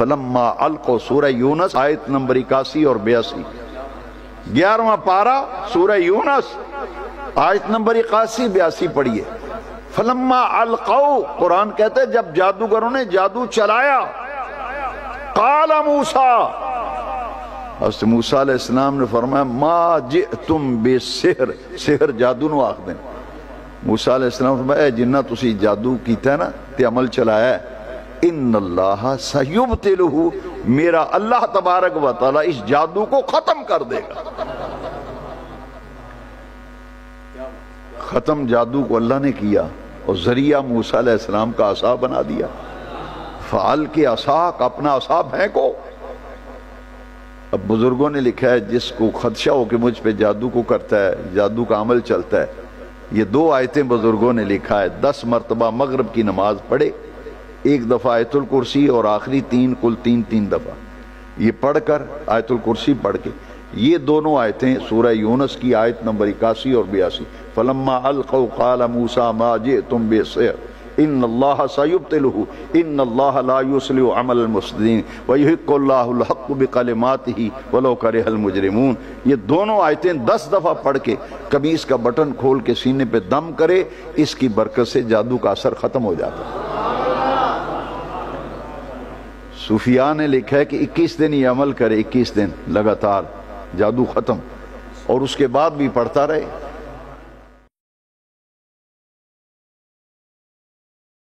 فلما القوا سورہ یونس آیت نمبر 81 اور 82، 11واں پارہ سورہ یونس آیت نمبر 81 82 پڑھیے۔ فلما القوا، قرآن کہتے ہیں جب جادوگروں نے جادو چلایا، قال موسیٰ، حضرت موسیٰ علیہ السلام نے فرمایا ما جئتم بسحر، سحر جادو نو آخ دیں۔ موسیٰ علیہ السلام نے فرمایا اے جنہ تسی جادو کیتا ہے نا تے عمل چلایا ہے، ان اللہ سیبطلہ، میرا اللہ تبارک و تعالی اس جادو کو ختم کر دے گا۔ ختم جادو کو اللہ نے کیا اور ذریعہ موسیٰ علیہ السلام کا عصا بنا دیا۔ فعل کے عصاک، اپنا عصا پھینکو۔ اب بزرگوں نے لکھا ہے جس کو خدشہ ہو کہ مجھ پہ جادو کو کرتا ہے، جادو کا عمل چلتا ہے، یہ 2 آیتیں بزرگوں نے لکھا ہے، 10 مرتبہ مغرب کی نماز پڑھے، 1 دفعہ آیت الکرسی اور آخری 3 کل 3 دفعہ یہ پڑھ کر آیت الکرسی پڑھ کے، یہ دونوں آیتیں سورہ یونس کی آیت نمبر 81 اور 82، فلما القوا قال موسیٰ ما جئتم بسحر ان اللہ سیبطلہ ان اللہ لا یصلح عمل المفسدین ویحق اللہ الحق بکلماتہ ولو کرہ المجرمون۔ یہ دونوں آیتیں 10 دفعہ پڑھ کے قمیص کا بٹن کھول کے سینے پہ دم کرے، اس کی برکت سے جادو کا اثر ختم ہو جاتا ہے۔ صوفیاء نے لکھا ہے کہ 21 دن یہ عمل کرے، 21 دن لگاتار، جادو ختم، اور اس کے بعد بھی پڑھتا رہے۔